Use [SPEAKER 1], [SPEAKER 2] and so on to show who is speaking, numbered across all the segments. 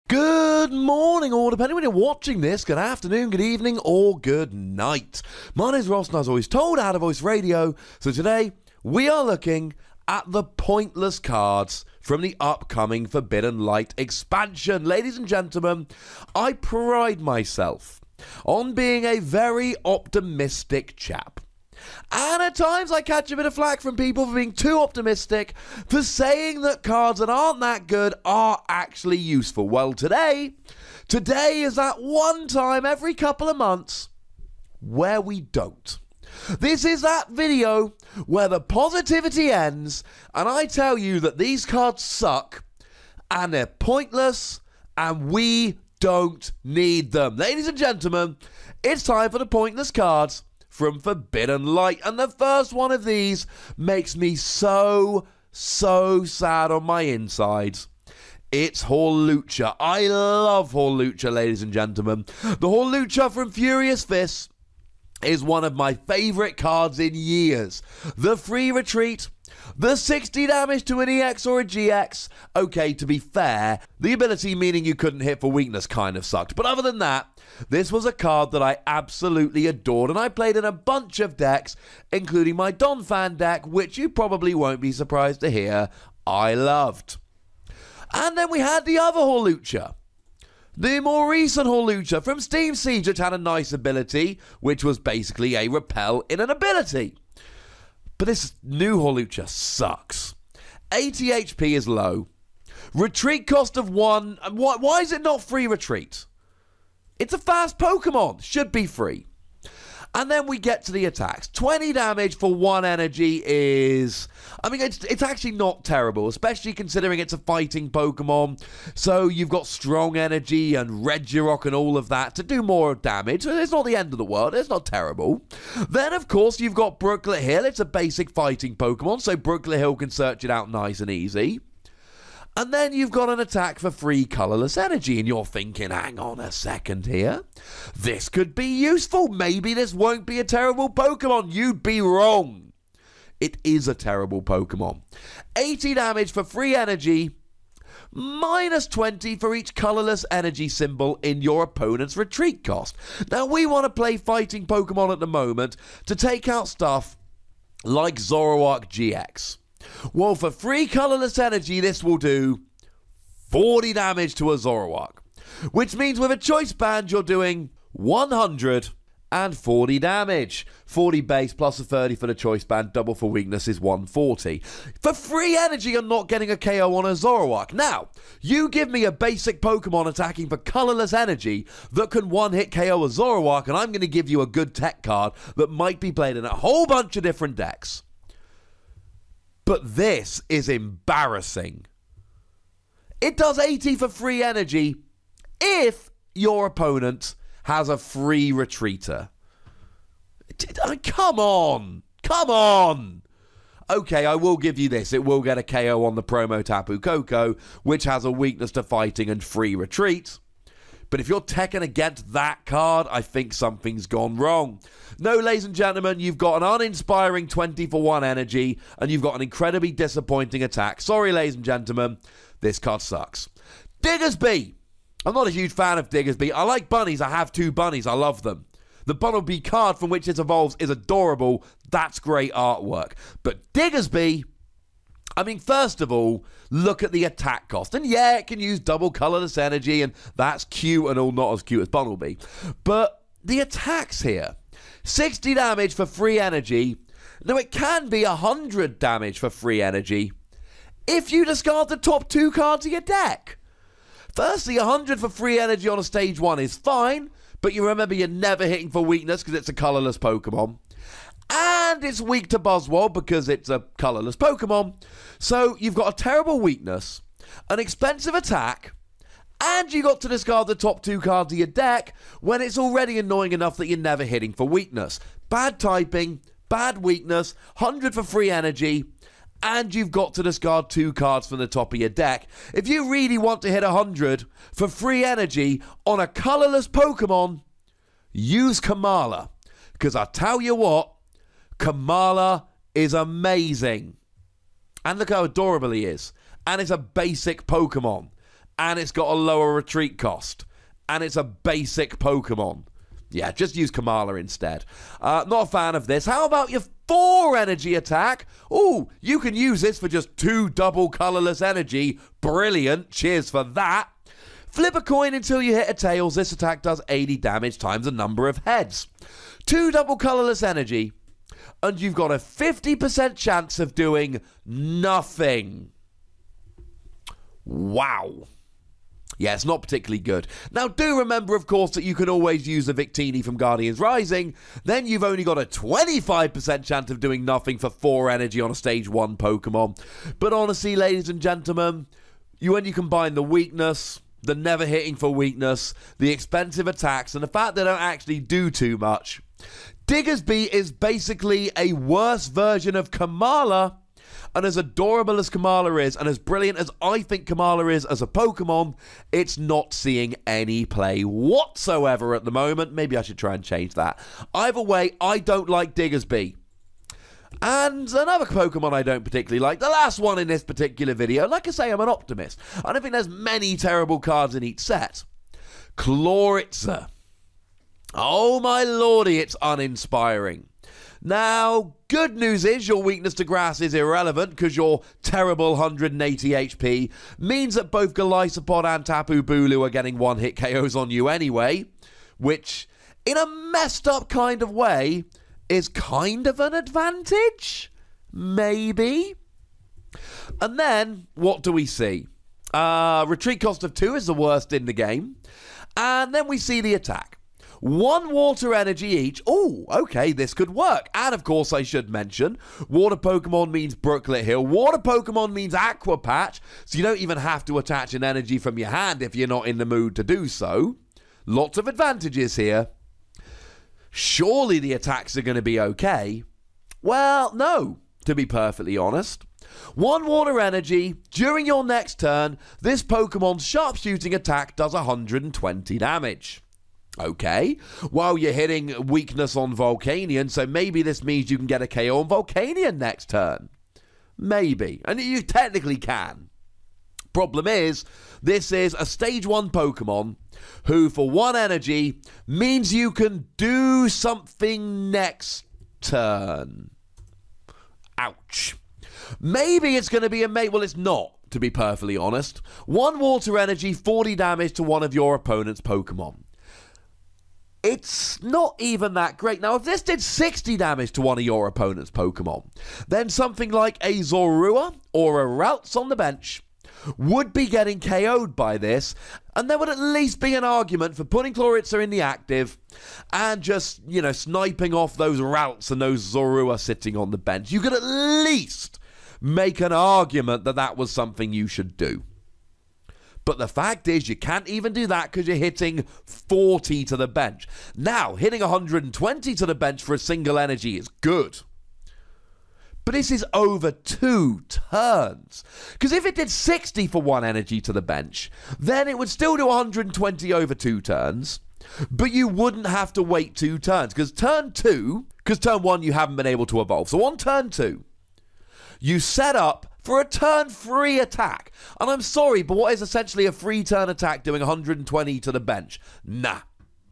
[SPEAKER 1] Good morning, or depending when you're watching this, good afternoon, good evening, or good night. My name's Ross, and as always told, Out of Voice Radio. So today, we are looking at the pointless cards from the upcoming Forbidden Light expansion. Ladies and gentlemen, I pride myself on being a very optimistic chap. And at times I catch a bit of flack from people for being too optimistic, for saying that cards that aren't that good are actually useful. Well, today is that one time every couple of months where we don't. This is that video where the positivity ends, and I tell you that these cards suck, and they're pointless, and we don't need them. Ladies and gentlemen, it's time for the pointless cards from Forbidden Light, and the first one of these makes me so sad on my insides. It's Hawlucha. I love Hawlucha, ladies and gentlemen. The Hawlucha from Furious Fists is one of my favourite cards in years. The free retreat, the 60 damage to an EX or a GX. Okay, to be fair, the ability meaning you couldn't hit for weakness kind of sucked. But other than that, this was a card that I absolutely adored, and I played in a bunch of decks, including my Donphan deck, which you probably won't be surprised to hear I loved. And then we had the other Hawlucha, the more recent Hawlucha from Steam Siege, which had a nice ability, which was basically a repel in an ability. But this new Hawlucha sucks. 80 HP is low. Retreat cost of 1. Why is it not free retreat? It's a fast Pokemon. Should be free. And then we get to the attacks. 20 damage for 1 energy is... I mean, it's actually not terrible, especially considering it's a fighting Pokemon. So you've got strong energy and Regirock and all of that to do more damage. It's not the end of the world. It's not terrible. Then, of course, you've got Brooklet Hill. It's a basic fighting Pokemon, so Brooklet Hill can search it out nice and easy. And then you've got an attack for free colourless energy, and you're thinking, hang on a second here. This could be useful. Maybe this won't be a terrible Pokemon. You'd be wrong. It is a terrible Pokemon. 80 damage for free energy, minus 20 for each colourless energy symbol in your opponent's retreat cost. Now, we want to play fighting Pokemon at the moment to take out stuff like Zoroark GX. Well, for free colourless energy, this will do 40 damage to a Zoroark, which means with a choice band, you're doing 140 damage. 40 base plus a 30 for the choice band, double for weakness is 140. For free energy, you're not getting a KO on a Zoroark. Now, you give me a basic Pokemon attacking for colourless energy that can one-hit KO a Zoroark, and I'm going to give you a good tech card that might be played in a whole bunch of different decks. But this is embarrassing. It does 80 for free energy if your opponent has a free retreater. Come on. Come on. Okay, I will give you this. It will get a KO on the promo Tapu Koko, which has a weakness to fighting and free retreat. But if you're teching against that card, I think something's gone wrong. No, ladies and gentlemen, you've got an uninspiring 20 for 1 energy, and you've got an incredibly disappointing attack. Sorry, ladies and gentlemen, this card sucks. Diggersby. I'm not a huge fan of Diggersby. I like bunnies. I have 2 bunnies. I love them. The Bumblebee card from which it evolves is adorable. That's great artwork. But Diggersby... I mean, first of all, look at the attack cost. And yeah, it can use double colourless energy, and that's cute and all, not as cute as Bumblebee. But the attacks here, 60 damage for free energy. Now, it can be 100 damage for free energy if you discard the top 2 cards of your deck. Firstly, 100 for free energy on a stage 1 is fine, but you remember you're never hitting for weakness because it's a colourless Pokemon. And it's weak to Buzzwole because it's a colourless Pokemon. So you've got a terrible weakness, an expensive attack, and you got to discard the top 2 cards of your deck when it's already annoying enough that you're never hitting for weakness. Bad typing, bad weakness, 100 for free energy, and you've got to discard 2 cards from the top of your deck. If you really want to hit 100 for free energy on a colourless Pokemon, use Kamala. Because I tell you what, Kamala is amazing. And look how adorable he is. And it's a basic Pokemon. and it's got a lower retreat cost, and it's a basic Pokemon. Yeah, just use Kamala instead. Not a fan of this. How about your 4 energy attack? Ooh, you can use this for just 2 double colorless energy. Brilliant. Cheers for that. Flip a coin until you hit a tails. This attack does 80 damage times the number of heads. 2 double colorless energy, and you've got a 50% chance of doing nothing. Wow. Yeah, it's not particularly good. Now, do remember, of course, that you can always use a Victini from Guardians Rising. Then you've only got a 25% chance of doing nothing for 4 energy on a Stage 1 Pokemon. But honestly, ladies and gentlemen, when you combine the weakness, the never hitting for weakness, the expensive attacks, and the fact they don't actually do too much, Diggersby is basically a worse version of Kamala. And as adorable as Kamala is, and as brilliant as I think Kamala is as a Pokemon, it's not seeing any play whatsoever at the moment. Maybe I should try and change that. Either way, I don't like Diggersby. And another Pokemon I don't particularly like, the last one in this particular video. Like I say, I'm an optimist. I don't think there's many terrible cards in each set. Clawitzer. Oh my lordy, it's uninspiring. Now, good news is your weakness to grass is irrelevant because your terrible 180 HP means that both Golisopod and Tapu Bulu are getting one-hit KOs on you anyway, which, in a messed up kind of way, is kind of an advantage? Maybe? And then, what do we see? Retreat cost of 2 is the worst in the game. And then we see the attack. 1 water energy each. Oh, okay, this could work. And of course, I should mention, water Pokemon means Brooklet Hill. Water Pokemon means Aqua Patch, so you don't even have to attach an energy from your hand if you're not in the mood to do so. Lots of advantages here. Surely the attacks are going to be okay. Well, no, to be perfectly honest. 1 water energy. During your next turn, this Pokemon's sharpshooting attack does 120 damage. Okay, while you're hitting weakness on Volcanion, so maybe this means you can get a KO on Volcanion next turn. Maybe, and you technically can. Problem is, this is a Stage 1 Pokemon who, for 1 energy, means you can do something next turn. Ouch. Maybe it's going to be a well, it's not, to be perfectly honest. 1 water energy, 40 damage to one of your opponent's Pokemon. It's not even that great. Now, if this did 60 damage to one of your opponent's Pokemon, then something like a Zorua or a Ralts on the bench would be getting KO'd by this, and there would at least be an argument for putting Clawitzer in the active and just, you know, sniping off those Ralts and those Zorua sitting on the bench. You could at least make an argument that that was something you should do. But the fact is, you can't even do that because you're hitting 40 to the bench. Now, hitting 120 to the bench for a single energy is good. But this is over 2 turns. Because if it did 60 for 1 energy to the bench, then it would still do 120 over 2 turns. But you wouldn't have to wait 2 turns. Because turn 1 you haven't been able to evolve. So on turn 2, you set up for a turn 3 attack. And I'm sorry, but what is essentially a free turn attack doing 120 to the bench? Nah.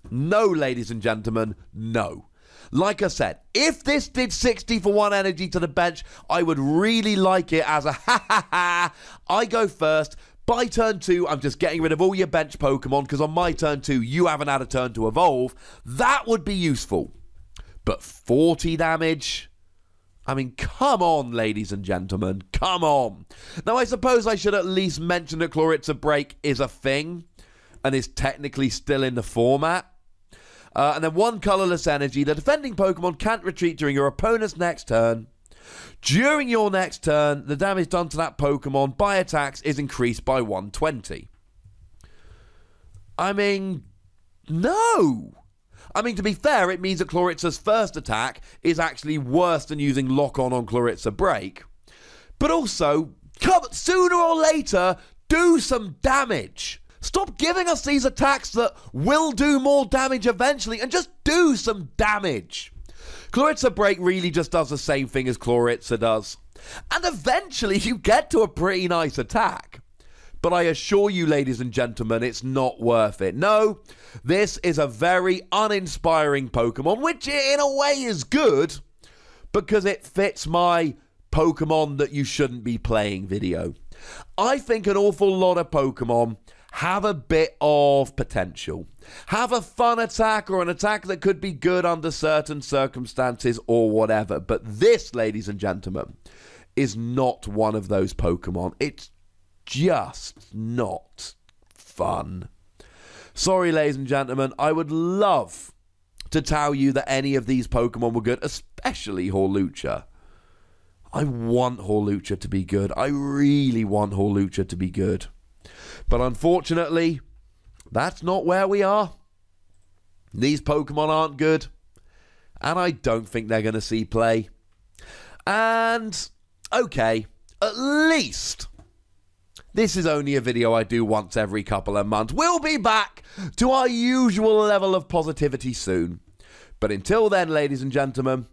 [SPEAKER 1] No, ladies and gentlemen, no. Like I said, if this did 60 for 1 energy to the bench, I would really like it as a ha-ha-ha. I go first. By turn 2, I'm just getting rid of all your bench Pokemon because on my turn 2, you haven't had a turn to evolve. That would be useful. But 40 damage? I mean, come on, ladies and gentlemen. Come on. Now, I suppose I should at least mention that Clawitzer Break is a thing and is technically still in the format. And then 1 colorless energy. The defending Pokemon can't retreat during your opponent's next turn. During your next turn, the damage done to that Pokemon by attacks is increased by 120. I mean, no. I mean, to be fair, it means that Clawitzer's first attack is actually worse than using Lock-On on Clawitzer Break. But also, sooner or later, do some damage. Stop giving us these attacks that will do more damage eventually and just do some damage. Clawitzer Break really just does the same thing as Clawitzer does. And eventually you get to a pretty nice attack. but I assure you, ladies and gentlemen, it's not worth it. No, this is a very uninspiring Pokemon, which in a way is good because it fits my Pokemon that you shouldn't be playing video. I think an awful lot of Pokemon have a bit of potential. Have a fun attack or an attack that could be good under certain circumstances or whatever. But this, ladies and gentlemen, is not one of those Pokemon. It's just not fun. Sorry, ladies and gentlemen, I would love to tell you that any of these Pokemon were good, especially Hawlucha. I want Hawlucha to be good. I really want Hawlucha to be good. But unfortunately, that's not where we are. These Pokemon aren't good. And I don't think they're going to see play. And, okay, at least this is only a video I do once every couple of months. We'll be back to our usual level of positivity soon. But until then, ladies and gentlemen,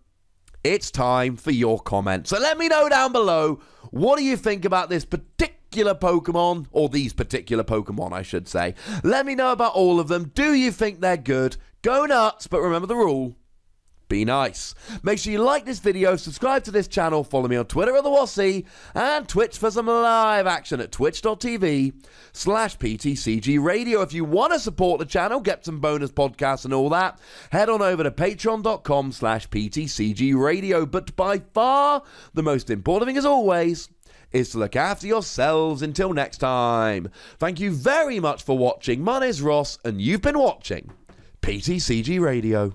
[SPEAKER 1] it's time for your comments. So let me know down below, what do you think about this particular Pokemon, or these particular Pokemon, I should say. Let me know about all of them. Do you think they're good? Go nuts, but remember the rule. Be nice. Make sure you like this video, subscribe to this channel, follow me on Twitter at the Wassy, and Twitch for some live action at twitch.tv/PTCGRadio. If you want to support the channel, get some bonus podcasts and all that, head on over to patreon.com/PTCGRadio. But by far, the most important thing as always is to look after yourselves until next time. Thank you very much for watching. My name's Ross, and you've been watching PTCG Radio.